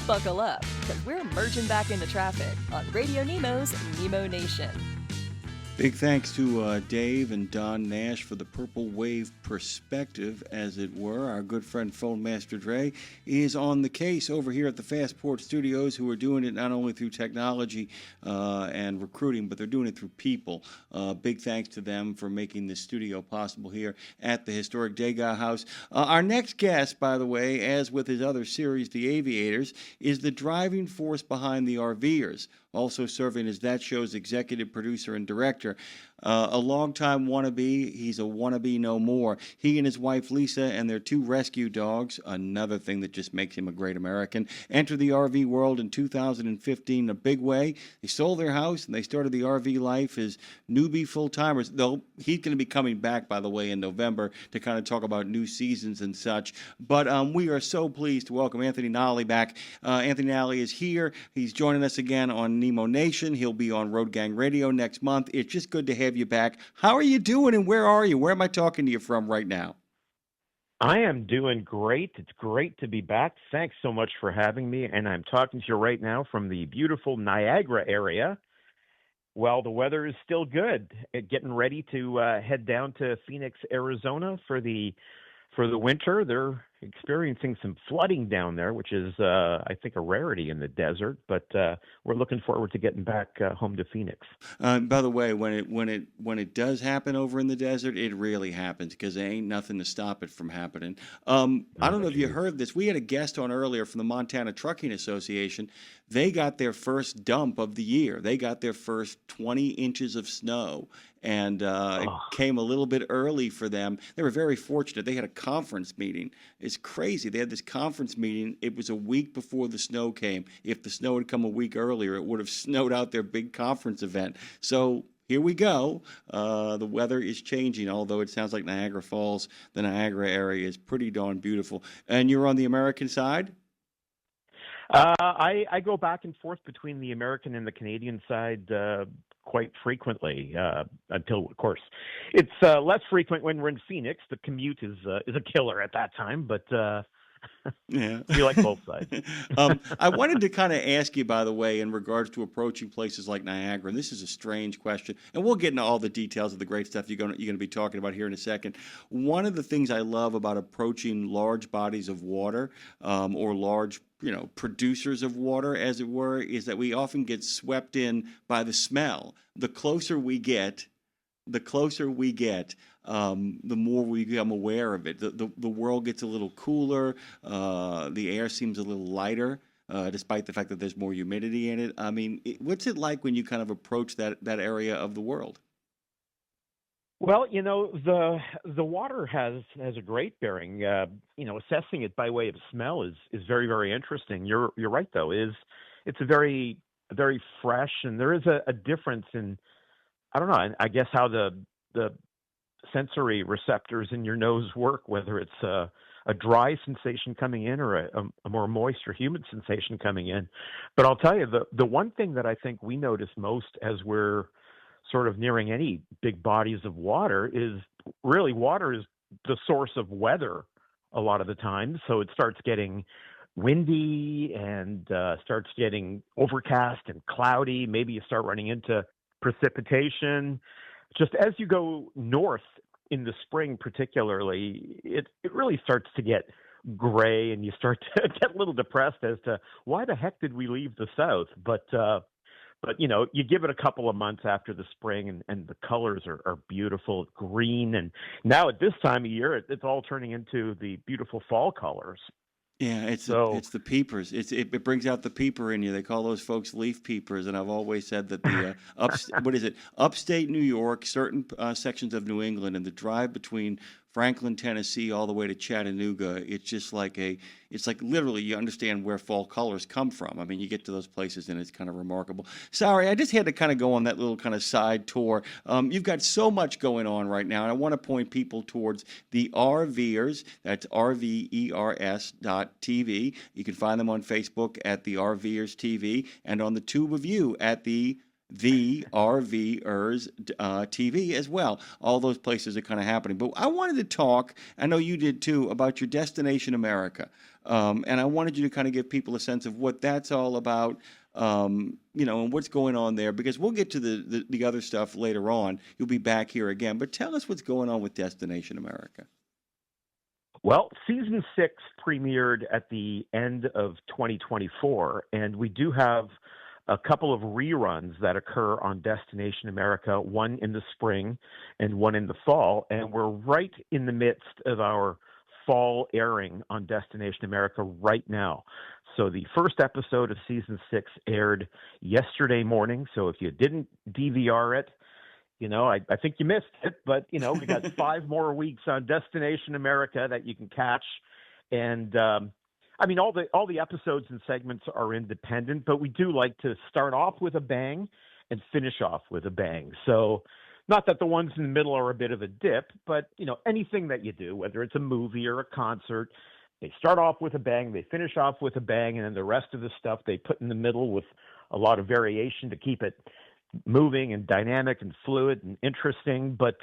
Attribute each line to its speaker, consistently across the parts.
Speaker 1: Buckle up, because we're merging back into traffic on Radio Nemo's Nemo Nation.
Speaker 2: Big thanks to Dave and Don Nash for the Purple Wave perspective, as it were. Our good friend Phone Master Dre is on the case over here at the Fastport Studios, who are doing it not only through technology and recruiting, but they're doing it through people. Big thanks to them for making this studio possible here at the historic Degas House. Our next guest, by the way, as with his other series, The Aviators, is the driving force behind the RVers, also serving as that show's executive producer and director. A longtime wannabe, he's a wannabe no more. He and his wife Lisa and their 2 rescue dogs, another thing that just makes him a great American, entered the RV world in 2015 in a big way. They sold their house and they started the RV life as newbie full-timers, though he's going to be coming back, by the way, in November to kind of talk about new seasons and such. But we are so pleased to welcome Anthony Nalli back. Anthony Nalli is here. He's joining us again on Nemo Nation. He'll be on Road Gang Radio next month. It's just good to have you back. How are you doing and where are you? Where am I talking to you from right now?
Speaker 3: I am doing great. It's great to be back. Thanks so much for having me. And I'm talking to you right now from the beautiful Niagara area. Well, the weather is still good. Getting ready to head down to Phoenix, Arizona for the winter. They're experiencing some flooding down there, which is, I think, a rarity in the desert. But we're looking forward to getting back home to Phoenix.
Speaker 2: By the way, when it does happen over in the desert, it really happens because there ain't nothing to stop it from happening. I don't know if you heard this. We had a guest on earlier from the Montana Trucking Association. They got their first dump of the year. They got their first 20 inches of snow, and it came a little bit early for them. They were very fortunate. They had a conference meeting. It's crazy. They had this conference meeting. It was a week before the snow came. If the snow had come a week earlier, it would have snowed out their big conference event. So here we go. The weather is changing, although it sounds like Niagara Falls, the Niagara area, is pretty darn beautiful. And you're on the American side?
Speaker 3: I go back and forth between the American and the Canadian side quite frequently until, of course, it's less frequent when we're in Phoenix. The commute is a killer at that time, but
Speaker 2: yeah,
Speaker 3: we like both sides.
Speaker 2: I wanted to kind of ask you, by the way, in regards to approaching places like Niagara, and this is a strange question, and we'll get into all the details of the great stuff you're going to be talking about here in a second. One of the things I love about approaching large bodies of water or large producers of water, as it were, is that we often get swept in by the smell. The closer we get, the more we become aware of it. The world gets a little cooler. The air seems a little lighter, despite the fact that there's more humidity in it. I mean, what's it like when you kind of approach that area of the world?
Speaker 3: Well, the water has a great bearing. Assessing it by way of smell is very, very interesting. You're right, though. It's a very, very fresh, and there is a difference in, I don't know, I guess how the sensory receptors in your nose work, whether it's a dry sensation coming in or a more moist or humid sensation coming in. But I'll tell you, the one thing that I think we notice most as we're sort of nearing any big bodies of water is really water is the source of weather a lot of the time. So it starts getting windy and starts getting overcast and cloudy. Maybe you start running into precipitation. Just as you go north in the spring particularly, it really starts to get gray and you start to get a little depressed as to why the heck did we leave the south? But you give it a couple of months after the spring and the colors are beautiful, green. And now at this time of year, it's all turning into the beautiful fall colors.
Speaker 2: Yeah, it's the peepers. It brings out the peeper in you. They call those folks leaf peepers, and I've always said that the upstate New York, certain sections of New England, and the drive between Franklin, Tennessee, all the way to Chattanooga, it's like literally you understand where fall colors come from. I mean, you get to those places and it's kind of remarkable. Sorry, I just had to kind of go on that little kind of side tour. You've got so much going on right now, and I want to point people towards the RVers. That's RVERS.TV. You can find them on Facebook at the RVers TV and on the Tube of You at the the RVers TV as well. All those places are kind of happening. But I wanted to talk, I know you did too, about your Destination America. And I wanted you to kind of give people a sense of what that's all about, and what's going on there, because we'll get to the other stuff later on. You'll be back here again. But tell us what's going on with Destination America.
Speaker 3: Well, season 6 premiered at the end of 2024, and we do have a couple of reruns that occur on Destination America, one in the spring and one in the fall, and we're right in the midst of our fall airing on Destination America right now. So the first episode of season 6 aired yesterday morning, so if you didn't DVR it, I think you missed it, but, we got 5 more weeks on Destination America that you can catch. And, all the episodes and segments are independent, but we do like to start off with a bang and finish off with a bang. So not that the ones in the middle are a bit of a dip, but, anything that you do, whether it's a movie or a concert, they start off with a bang, they finish off with a bang, and then the rest of the stuff they put in the middle with a lot of variation to keep it moving and dynamic and fluid and interesting, but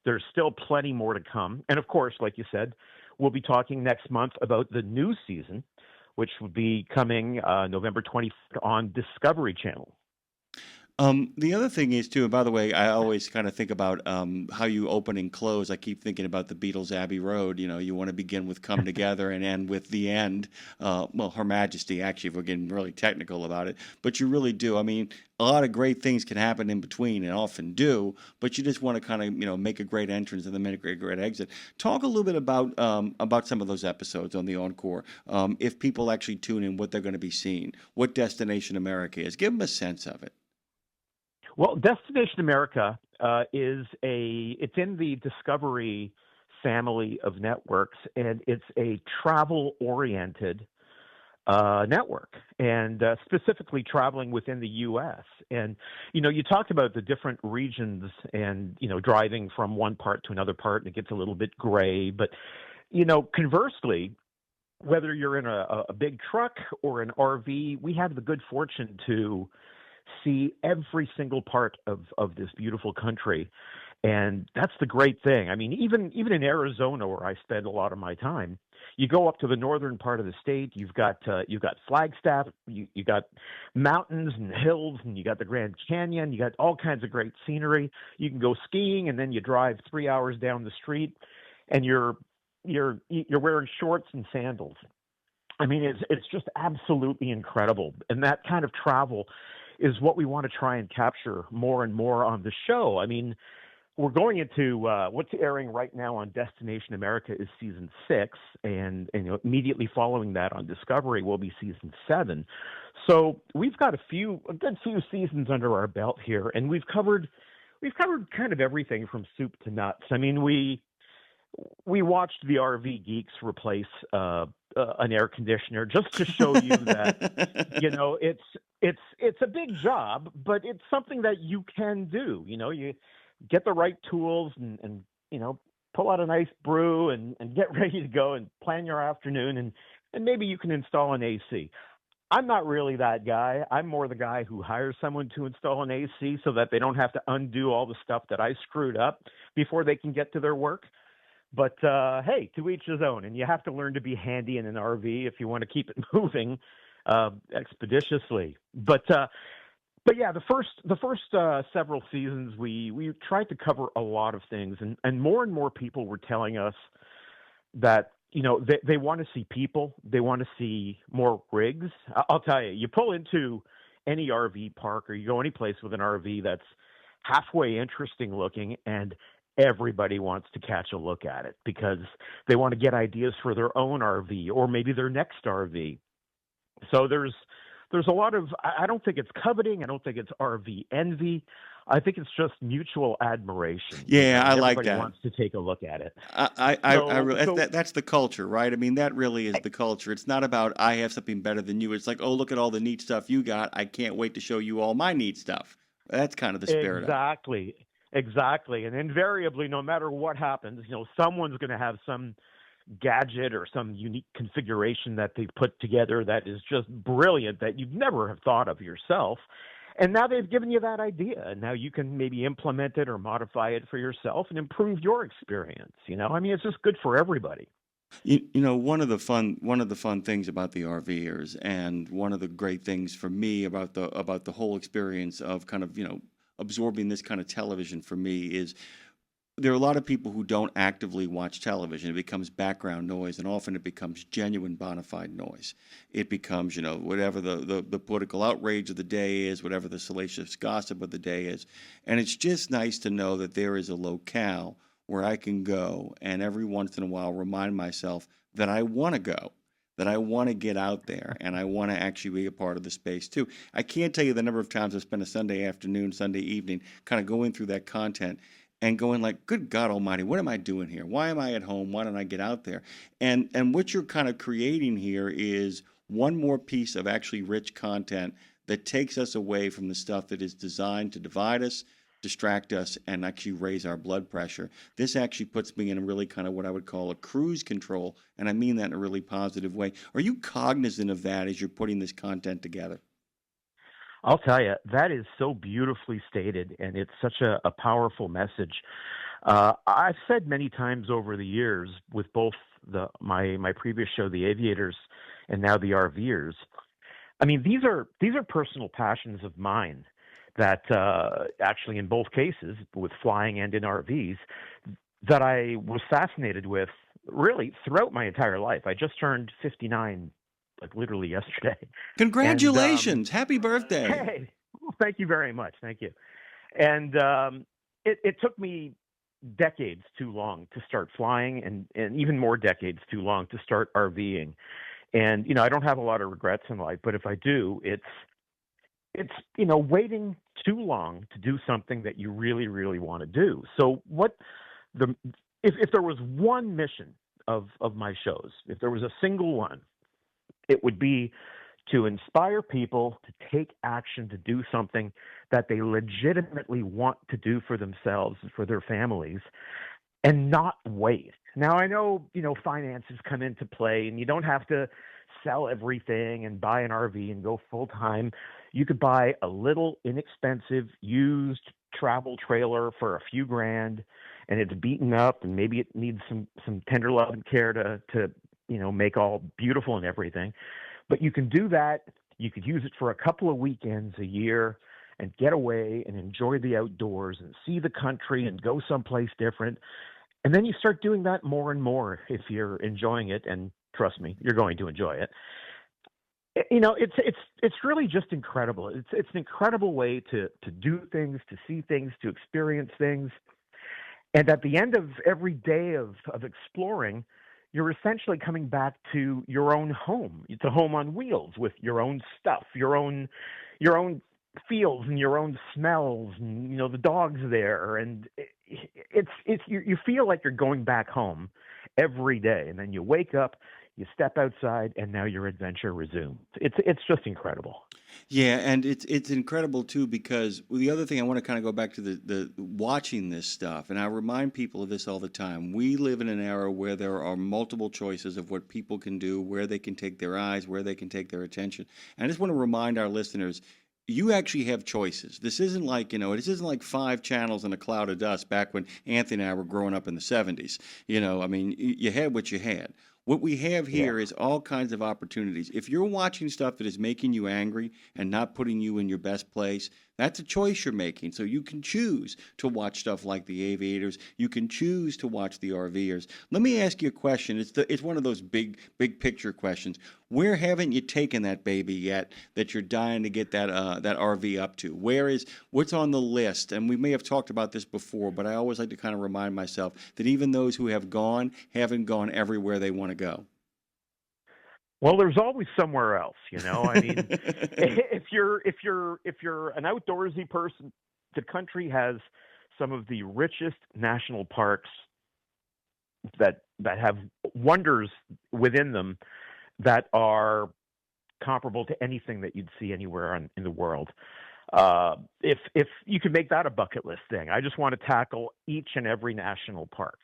Speaker 3: there's still plenty more to come. And of course, like you said, we'll be talking next month about the new season, which will be coming November 25th on Discovery Channel.
Speaker 2: The other thing is, too, and by the way, I always kind of think about how you open and close. I keep thinking about the Beatles' Abbey Road. You want to begin with Come Together and end with the end. Her Majesty, actually, if we're getting really technical about it. But you really do. I mean, a lot of great things can happen in between and often do, but you just want to kind of, make a great entrance and then make a great exit. Talk a little bit about some of those episodes on the Encore. If people actually tune in, what they're going to be seeing, what Destination America is. Give them a sense of it.
Speaker 3: Well, Destination America it's in the Discovery family of networks, and it's a travel-oriented network, and specifically traveling within the U.S. And, you talked about the different regions and, driving from one part to another part, and it gets a little bit gray. But, conversely, whether you're in a big truck or an RV, we have the good fortune to see every single part of this beautiful country. And that's the great thing. I mean, even in Arizona, where I spend a lot of my time, you go up to the northern part of the state, you've got Flagstaff, you got mountains and hills, and you got the Grand Canyon, you got all kinds of great scenery. You can go skiing, and then you drive 3 hours down the street, and you're wearing shorts and sandals. I mean, it's just absolutely incredible. And that kind of travel is what we want to try and capture more and more on the show. I mean, we're going into what's airing right now on Destination America is season 6, and immediately following that on Discovery will be season 7. So we've got a good few seasons under our belt here, and we've covered kind of everything from soup to nuts. I mean, we watched the RV geeks replace an air conditioner just to show you that it's a big job, but it's something that you can do. You get the right tools and pull out a nice brew and get ready to go and plan your afternoon, and maybe you can install an AC. I'm not really that guy. I'm more the guy who hires someone to install an AC so that they don't have to undo all the stuff that I screwed up before they can get to their work. But hey, to each his own, and you have to learn to be handy in an RV if you want to keep it moving expeditiously. But yeah, the first several seasons we tried to cover a lot of things, and more people were telling us that they want to see people, they want to see more rigs. I'll tell you, you pull into any RV park or you go any place with an RV that's halfway interesting looking, and everybody wants to catch a look at it because they want to get ideas for their own RV or maybe their next RV. So there's a lot of, I don't think it's coveting. I don't think it's RV envy. I think it's just mutual admiration.
Speaker 2: Yeah, I like that.
Speaker 3: Everybody wants to take a look at it.
Speaker 2: That's the culture, right? I mean, that really is the culture. It's not about I have something better than you. It's like, oh, look at all the neat stuff you got. I can't wait to show you all my neat stuff. That's kind of the spirit.
Speaker 3: Exactly. And invariably, no matter what happens, someone's going to have some gadget or some unique configuration that they put together that is just brilliant that you'd never have thought of yourself. And now they've given you that idea, and now you can maybe implement it or modify it for yourself and improve your experience. I mean, it's just good for everybody.
Speaker 2: One of the fun things about the RVers, and one of the great things for me about the whole experience of kind of absorbing this kind of television for me is there are a lot of people who don't actively watch television. It becomes background noise, and often it becomes genuine bona fide noise. It becomes, whatever the political outrage of the day is, whatever the salacious gossip of the day is. And it's just nice to know that there is a locale where I can go and every once in a while remind myself that I want to go, that I want to get out there, and I want to actually be a part of the space too. I can't tell you the number of times I've spent a Sunday afternoon, Sunday evening, kind of going through that content and going like, good God Almighty, what am I doing here? Why am I at home? Why don't I get out there? And what you're kind of creating here is one more piece of actually rich content that takes us away from the stuff that is designed to divide us, distract us, and actually raise our blood pressure. This actually puts me in a really kind of what I would call a cruise control, and I mean that in a really positive way. Are you cognizant of that as you're putting this content together?
Speaker 3: I'll tell you, that is so beautifully stated, and it's such a powerful message. I've said many times over the years with both my previous show, the Aviators, and now the RVers. I mean, these are personal passions of mine that actually, in both cases, with flying and in RVs, that I was fascinated with really throughout my entire life. I just turned 59 like literally yesterday.
Speaker 2: Congratulations. Happy birthday.
Speaker 3: Hey, thank you very much. Thank you. And it took me decades too long to start flying, and even more decades too long to start RVing. And, I don't have a lot of regrets in life, but if I do, it's waiting too long to do something that you really, really want to do. So if there was one mission of my shows, if there was a single one, it would be to inspire people to take action to do something that they legitimately want to do for themselves and for their families, and not wait. Now, I know, finances come into play, and you don't have to sell everything and buy an RV and go full time. You could buy a little inexpensive used travel trailer for a few grand, and it's beaten up, and maybe it needs some tender love and care to make all beautiful and everything. But you can do that. You could use it for a couple of weekends a year and get away and enjoy the outdoors and see the country and go someplace different. And then you start doing that more and more if you're enjoying it. And trust me, you're going to enjoy it. It's really just incredible. It's an incredible way to do things, to see things, to experience things. And at the end of every day of exploring, you're essentially coming back to your own home. It's a home on wheels with your own stuff, your own feels and your own smells, and the dog's there, and you feel like you're going back home every day, and then you wake up, you step outside, and now your adventure resumes. It's just incredible.
Speaker 2: Yeah, and it's incredible too, because the other thing I want to kind of go back to the watching this stuff, and I remind people of this all the time. We live in an era where there are multiple choices of what people can do, where they can take their eyes, where they can take their attention. And I just want to remind our listeners, you actually have choices. This isn't like, this isn't like 5 channels and a cloud of dust back when Anthony and I were growing up in the 70s. I mean, you had what you had. What we have here is all kinds of opportunities. If you're watching stuff that is making you angry and not putting you in your best place, that's a choice you're making. So you can choose to watch stuff like the Aviators. You can choose to watch the RVers. Let me ask you a question. It's one of those big picture questions. Where haven't you taken that baby yet that you're dying to get that RV up to? What's on the list? And we may have talked about this before, but I always like to kind of remind myself that even those who have gone haven't gone everywhere they want to go.
Speaker 3: Well, there's always somewhere else, I mean, if you're an outdoorsy person, the country has some of the richest national parks that have wonders within them that are comparable to anything that you'd see anywhere in the world. If you could make that a bucket list thing, I just want to tackle each and every national park.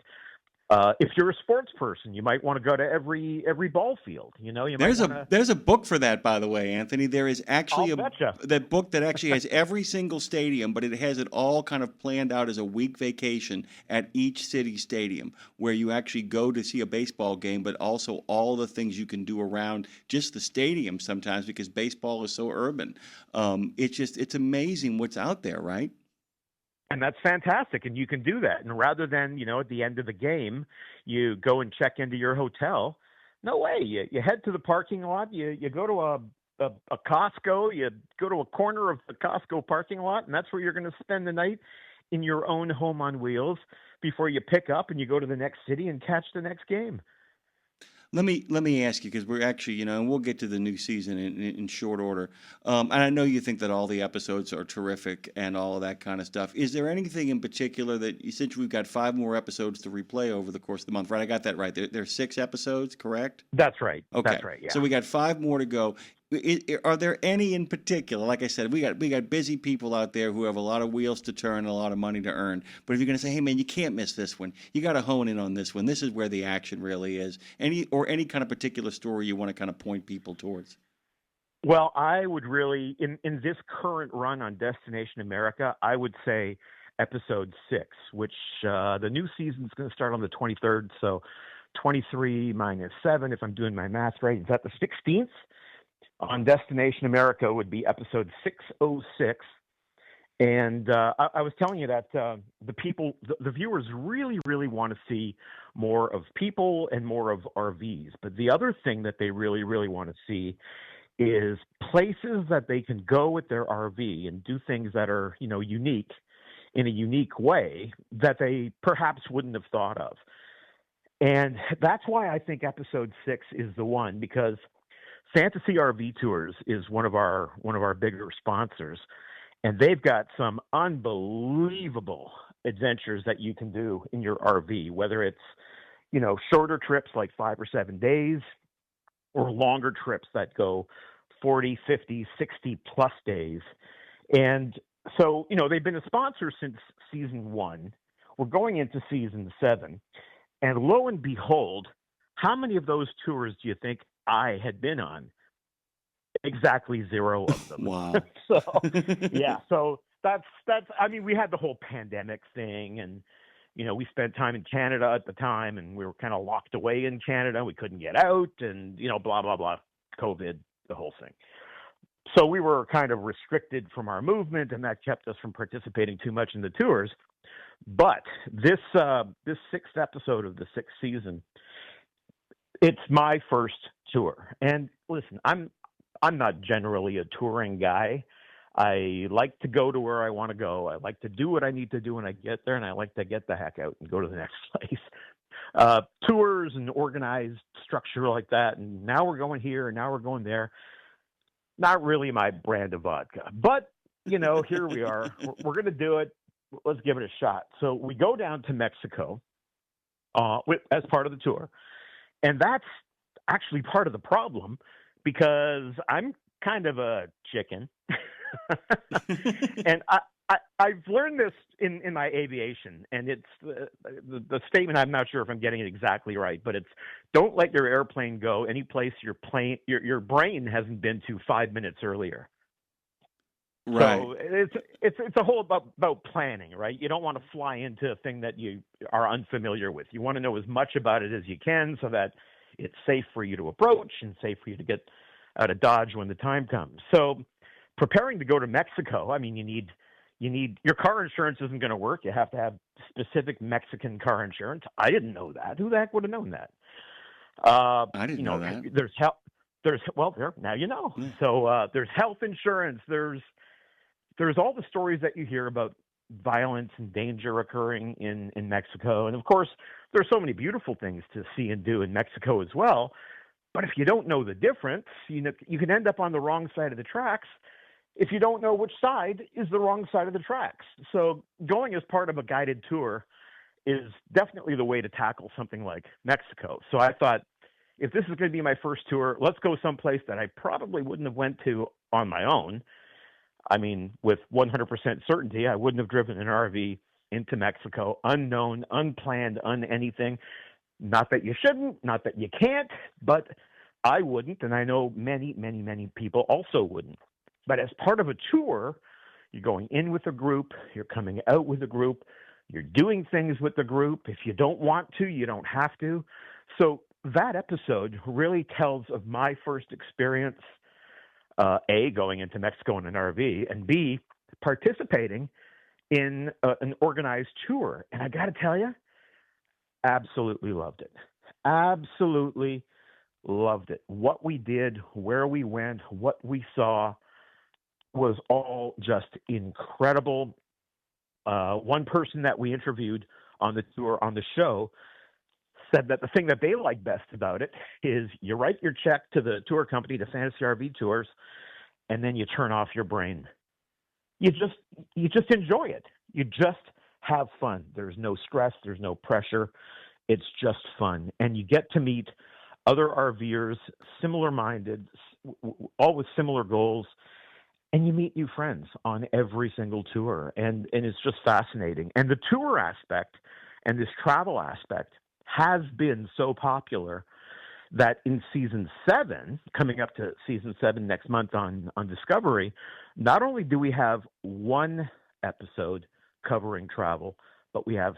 Speaker 3: If you're a sports person, you might want to go to every ball field. You know, you might want to.
Speaker 2: There's a book for that, by the way, Anthony. There is
Speaker 3: I'll
Speaker 2: actually
Speaker 3: betcha.
Speaker 2: that book that actually has every single stadium, but it has it all kind of planned out as a week vacation at each city stadium, where you actually go to see a baseball game, but also all the things you can do around just the stadium sometimes because baseball is so urban. It's amazing what's out there, right?
Speaker 3: And that's fantastic. And you can do that. And rather than, at the end of the game, you go and check into your hotel. No way. You head to the parking lot. You go to a Costco. You go to a corner of the Costco parking lot, and that's where you're going to spend the night in your own home on wheels before you pick up and you go to the next city and catch the next game.
Speaker 2: Let me ask you, because we're actually, and we'll get to the new season in short order. And I know you think that all the episodes are terrific and all of that kind of stuff. Is there anything in particular that, since we've got 5 more episodes to replay over the course of the month, right? I got that right. There's 6 episodes, correct?
Speaker 3: That's right.
Speaker 2: Okay.
Speaker 3: That's right. Yeah.
Speaker 2: So we got 5 more to go. Are there any in particular? Like I said, we got busy people out there who have a lot of wheels to turn and a lot of money to earn. But if you're going to say, hey man, you can't miss this one. You got to hone in on this one. This is where the action really is. Any kind of particular story you want to kind of point people towards?
Speaker 3: Well, I would really, in this current run on Destination America, I would say episode 6, which the new season is going to start on the 23rd. So 23 minus 7, if I'm doing my math right, is that the 16th? On Destination America would be episode 606. And I was telling you that the viewers really, really want to see more of people and more of RVs. But the other thing that they really, really want to see is places that they can go with their RV and do things that are, unique in a unique way that they perhaps wouldn't have thought of. And that's why I think episode 6 is the one, because Fantasy RV Tours is one of our bigger sponsors, and they've got some unbelievable adventures that you can do in your RV, whether it's, shorter trips like 5 or 7 days, or longer trips that go 40, 50, 60 plus days. And so, they've been a sponsor since season 1. We're going into season 7. And lo and behold, how many of those tours do you think I had been on? Exactly 0 of them.
Speaker 2: Wow.
Speaker 3: So, yeah. So that's, I mean, we had the whole pandemic thing, and, we spent time in Canada at the time, and we were kind of locked away in Canada. We couldn't get out, and, blah, blah, blah, COVID, the whole thing. So we were kind of restricted from our movement, and that kept us from participating too much in the tours. But this 6th episode of the 6th season, it's my first tour. And listen, I'm not generally a touring guy. I like to go to where I want to go. I like to do what I need to do when I get there, and I like to get the heck out and go to the next place. Tours and organized structure like that, and now we're going here, and now we're going there. Not really my brand of vodka. But, here we are. We're going to do it. Let's give it a shot. So we go down to Mexico as part of the tour. And that's actually part of the problem, because I'm kind of a chicken. And I've learned this in my aviation, and it's the statement, I'm not sure if I'm getting it exactly right, but it's, don't let your airplane go any place your brain hasn't been to 5 minutes earlier.
Speaker 2: Right.
Speaker 3: So it's a whole about planning, right? You don't want to fly into a thing that you are unfamiliar with. You want to know as much about it as you can so that it's safe for you to approach and safe for you to get out of Dodge when the time comes. So preparing to go to Mexico, I mean, you need your car insurance isn't going to work. You have to have specific Mexican car insurance. I didn't know that. Who the heck would have known that?
Speaker 2: I didn't know that.
Speaker 3: There's now you know.
Speaker 2: Yeah.
Speaker 3: So there's health insurance. There's all the stories that you hear about violence and danger occurring in Mexico. And of course, there's so many beautiful things to see and do in Mexico as well. But if you don't know the difference, you can end up on the wrong side of the tracks if you don't know which side is the wrong side of the tracks. So going as part of a guided tour is definitely the way to tackle something like Mexico. So I thought, if this is going to be my first tour, let's go someplace that I probably wouldn't have went to on my own. I mean, with 100% certainty, I wouldn't have driven an RV into Mexico, unknown, unplanned, anything. Not that you shouldn't, not that you can't, but I wouldn't, and I know many, many, many people also wouldn't. But as part of a tour, you're going in with a group, you're coming out with a group, you're doing things with the group. If you don't want to, you don't have to. So that episode really tells of my first experience, A, going into Mexico in an RV, and B, participating in an organized tour. And I got to tell you, absolutely loved it. Absolutely loved it. What we did, where we went, what we saw was all just incredible. One person that we interviewed on the tour, on the show, said that the thing that they like best about it is you write your check to the tour company, to Fantasy RV Tours, and then you turn off your brain. You just enjoy it. You just have fun. There's no stress. There's no pressure. It's just fun. And you get to meet other RVers, similar-minded, all with similar goals, and you meet new friends on every single tour. And it's just fascinating. And the tour aspect and this travel aspect has been so popular that in season 7, coming up to season 7 next month on Discovery, not only do we have one episode covering travel, but we have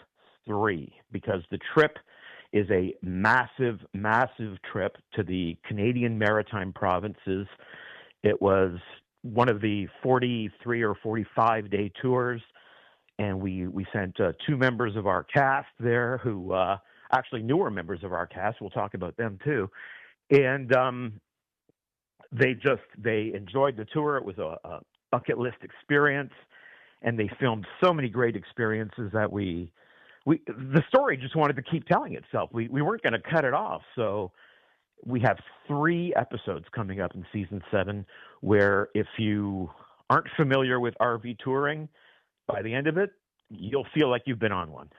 Speaker 3: 3, because the trip is a massive, massive trip to the Canadian Maritime Provinces. It was one of the 43 or 45-day tours, and we sent 2 members of our cast there who actually newer members of our cast. We'll talk about them too. And they enjoyed the tour. It was a bucket list experience, and they filmed so many great experiences that the story just wanted to keep telling itself. We weren't going to cut it off. So we have 3 episodes coming up in season 7 where if you aren't familiar with RV touring, by the end of it, you'll feel like you've been on one.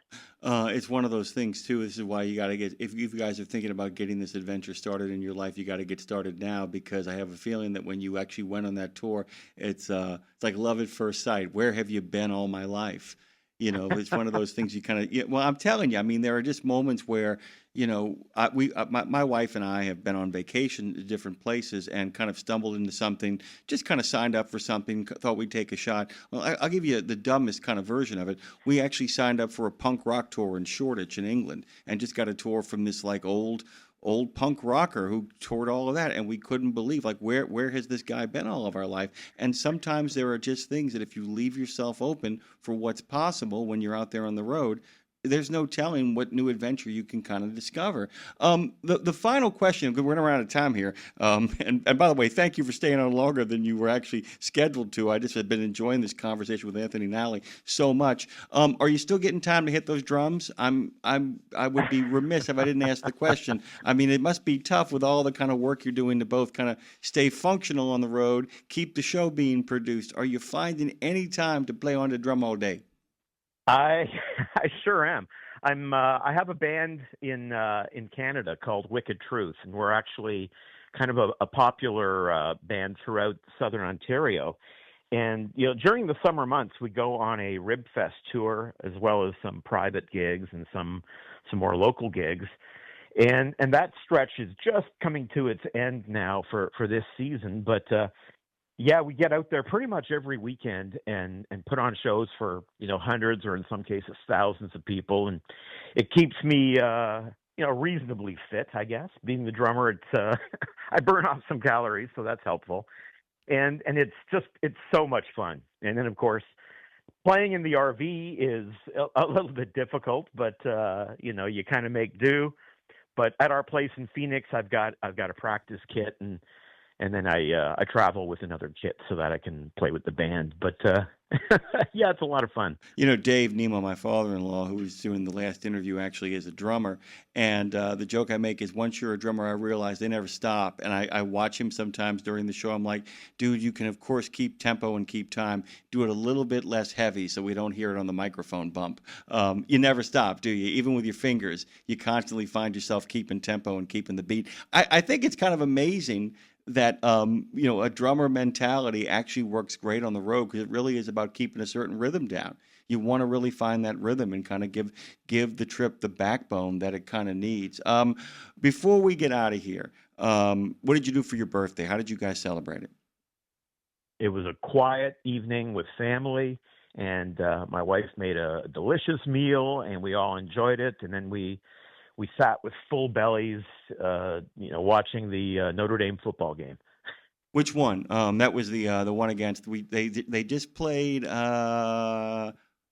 Speaker 2: It's one of those things too. This is why you got to get, if you guys are thinking about getting this adventure started in your life, you got to get started now, because I have a feeling that when you actually went on that tour, it's like love at first sight. Where have you been all my life? You know, it's one of those things you kind of, well, I'm telling you, I mean, there are just moments where, you know, my wife and I have been on vacation to different places and kind of stumbled into something, just kind of signed up for something, thought we'd take a shot. Well, I'll give you the dumbest kind of version of it. We actually signed up for a punk rock tour in Shoreditch in England and just got a tour from this like old punk rocker who toured all of that, and we couldn't believe, like, where has this guy been all of our life? And sometimes there are just things that if you leave yourself open for what's possible when you're out there on the road, there's no telling what new adventure you can kind of discover. The final question, because we're running out of time here, and by the way, thank you for staying on longer than you were actually scheduled to. I just have been enjoying this conversation with Anthony Nalli so much. Are you still getting time to hit those drums? I would be remiss if I didn't ask the question. I mean, it must be tough with all the kind of work you're doing to both kind of stay functional on the road, keep the show being produced. Are you finding any time to play on the drum all day?
Speaker 3: I sure am. I have a band in Canada called Wicked Truth, and we're actually kind of a popular band throughout southern Ontario. And you know, during the summer months, we go on a Rib Fest tour, as well as some private gigs and some more local gigs. And that stretch is just coming to its end now for this season. But yeah, we get out there pretty much every weekend and put on shows for, you know, hundreds or in some cases thousands of people. And it keeps me, you know, reasonably fit, I guess. Being the drummer, it's I burn off some calories, so that's helpful. And it's so much fun. And then, of course, playing in the RV is a little bit difficult, but, you know, you kind of make do. But at our place in Phoenix, I've got a practice kit, and then I travel with another kit so that I can play with the band. But yeah, it's a lot of fun.
Speaker 2: You know, Dave Nemo, my father-in-law, who was doing the last interview, actually is a drummer. And the joke I make is, once you're a drummer, I realize they never stop. And I watch him sometimes during the show. I'm like, dude, you can, of course, keep tempo and keep time. Do it a little bit less heavy so we don't hear it on the microphone bump. You never stop, do you? Even with your fingers, you constantly find yourself keeping tempo and keeping the beat. I think it's kind of amazing that a drummer mentality actually works great on the road because it really is about keeping a certain rhythm down. You want to really find that rhythm and kind of give the trip the backbone that it kind of needs. Before we get out of here, what did you do for your birthday? How did you guys celebrate it?
Speaker 3: It was a quiet evening with family, and my wife made a delicious meal, and we all enjoyed it. And then we sat with full bellies, watching the Notre Dame football game.
Speaker 2: Which one? That was the one against they just played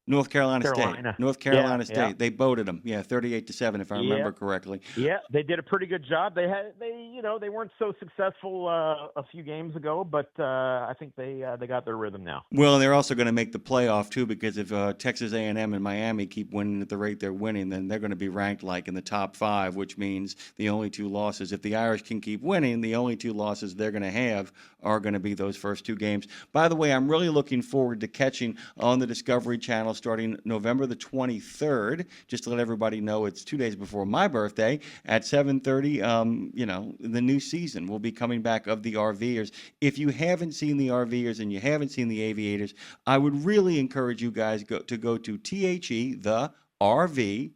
Speaker 2: North Carolina State.
Speaker 3: Carolina.
Speaker 2: North Carolina
Speaker 3: Yeah,
Speaker 2: State.
Speaker 3: yeah.
Speaker 2: They boated them. Yeah, 38-7 if I remember correctly.
Speaker 3: Yeah, they did a pretty good job. They weren't so successful a few games ago, but I think they got their rhythm now.
Speaker 2: Well, they're also going to make the playoff too because if Texas A&M and Miami keep winning at the rate they're winning, then they're going to be ranked like in the top 5, which means the only 2 losses. If the Irish can keep winning, the only 2 losses they're going to have are going to be those first 2 games. By the way, I'm really looking forward to catching on the Discovery Channel starting November the 23rd. Just to let everybody know, it's 2 days before my birthday at 7:30. The new season will be coming back of the RVers. If you haven't seen the RVers and you haven't seen the Aviators, I would really encourage you guys to go to the RVERS.TV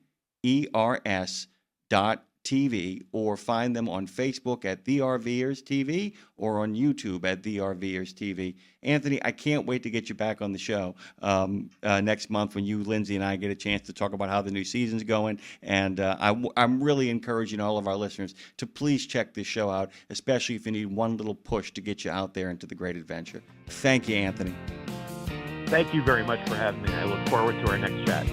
Speaker 2: or find them on Facebook at The RVers TV or on YouTube at The RVers TV. Anthony, I can't wait to get you back on the show next month when you, Lindsay, and I get a chance to talk about how the new season's going. And I'm really encouraging all of our listeners to please check this show out, especially if you need one little push to get you out there into the great adventure. Thank you, Anthony.
Speaker 3: Thank you very much for having me. I look forward to our next chat.